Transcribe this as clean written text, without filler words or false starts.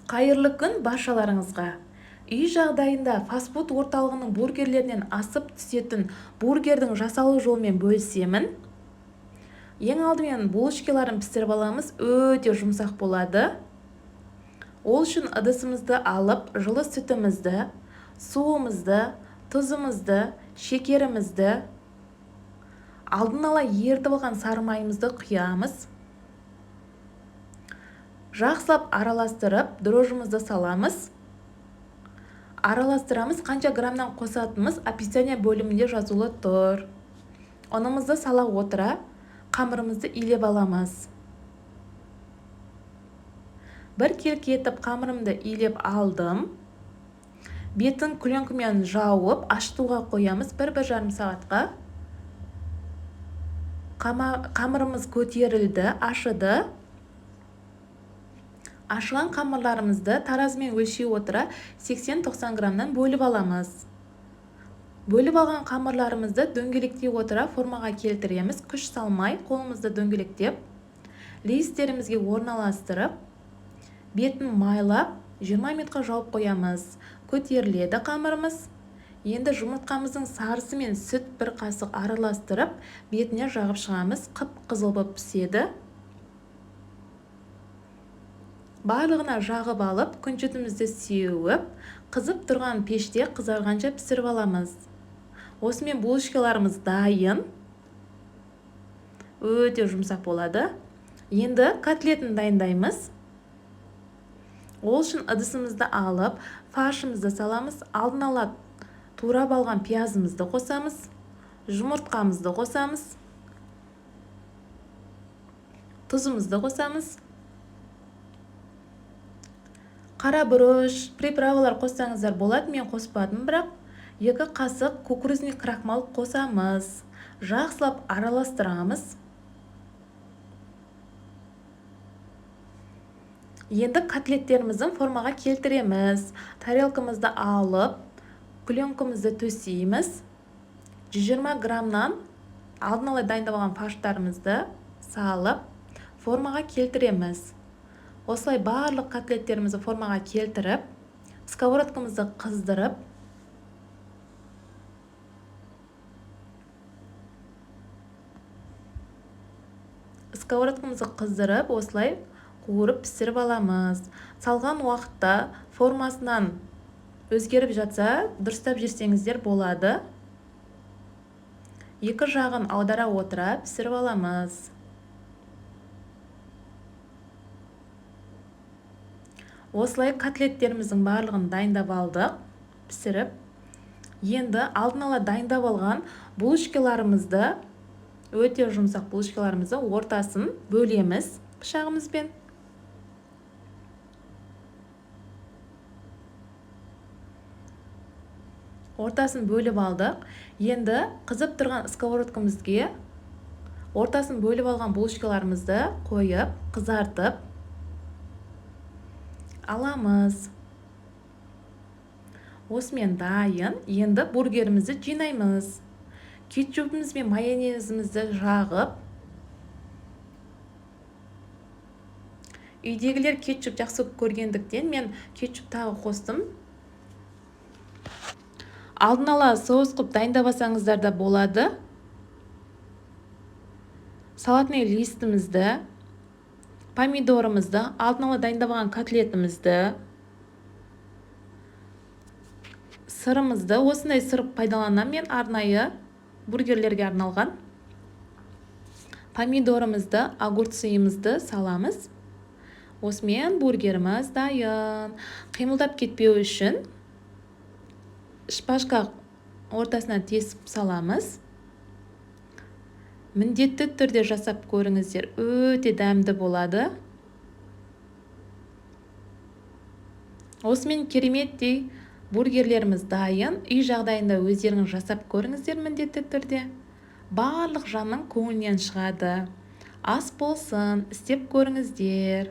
Қайырлы күн баршаларыңызға. Үй жағдайында фастфуд орталығының бургерлерінен асып түсетін бургердің жасалу жолымен бөлісемін. Ең алдымен булочкаларын пісіріп аламыз, өте жұмсақ болады. Ол үшін ыдысымызды алып, жылы сүтімізді, суымызды, тұзымызды, шекерімізді, алдын ала ертіп алған сары майымызды құямыз. Жақсылап араластырып, дрожжымызды саламыз. Араластырамыз, қанша граммнан қосатынымыз описание бөлімінде жазулы тұр. Ұнымызды сала отыра, қамырымызды илеп аламыз. Бір етіп қамырымды илеп алдым. Бетін күленкімен жауып, ашытуға қоямыз 1-1,5 сағатқа. Қамырымыз көтерілді, ашыды. Ашыған қамырларымызды таразымен өлшей отыра 80-90 граммнан бөліп аламыз. Бөліп алған қамырларымызды дөңгелектей отыра формаға келтіреміз. Күш салмай, қолымызды дөңгелектеп, листерімізге орналастырып, бетін майлап, 20 минутқа жауып қоямыз. Көтеріледі қамырымыз. Енді жұмыртқамыздың сарысы мен сүт 1 қасық араластырып, бетіне жағып шығамыз. Қып-қызыл боп піседі. Барлығына жағып алып, күнжітімізді сеуіп, қызып тұрған пеште қызарғанша пісіріп аламыз. Осымен булочкаларымыз дайын. Өте жұмсақ болады. Енді котлетін дайындаймыз. Ол үшін ыдысымызды алып, фаршымызды саламыз. Алдын ала турап алған пиязымызды қосамыз. Жұмыртқамызды қосамыз. Тұзымызды қосамыз. Қара бұрыш, приправалар қоссаңыздар болады, мен қоспадым, бірақ 2 қасық кукурузный крахмал қосамыз. Жақсылап араластырамыз. Енді котлеттеріміздің формаға келтіреміз. Тарелкамызды алып, күленкімізді төсейміз. 120 граммнан алдын ала дайындап алған фарштарымызды салып, формаға келтіреміз. Осылай барлық котлеттерімізді формаға келтіріп, сковородкамызды қыздырып, осылай қуырып пісіріп аламыз. Салған уақытта формасынан өзгеріп жатса, дұрыстап жүрсеңіздер болады. 2 жағын аудара отыра пісіріп аламыз. Осылай котлеттеріміздің барлығын дайындап алдық, пісіріп. Енді алдын ала дайындап алған булочкаларымызды, өте жұмсақ булочкаларымызды ортасын бөлеміз пышағымызбен. Ортасын бөліп алдық. Енді қызып тұрған сковородкамызге ортасын бөліп алған булочкаларымызды қойып, қызартып аламыз. Осымен дайын. Енді бургерімізді жинаймыз. Кетчупымыз бен майонезімізді жағып. Үйдегілер кетчуп жақсы көргендіктен мен кетчуп тағы қостым. Алдын ала соус қып дайындап алсаңыздар да болады. Салатный листімізді, помидорымызды, алдын ала дайындап алған котлетімізді, сырымызды, осындай сыр пайдаланамын мен арнайы бургерлерге арналған. Помидорымызды, огурцымызды саламыз. Осымен бургеріміз дайын. Қимылдап кетпеу үшін шпажка ортасына тесіп саламыз. Міндетті түрде жасап көріңіздер, өте дәмді болады. Осымен кереметтей бургерлеріміз дайын. Үй жағдайында өздеріңіз жасап көріңіздер міндетті түрде. Барлық жанның көңілінен шығады. Ас болсын, істеп көріңіздер.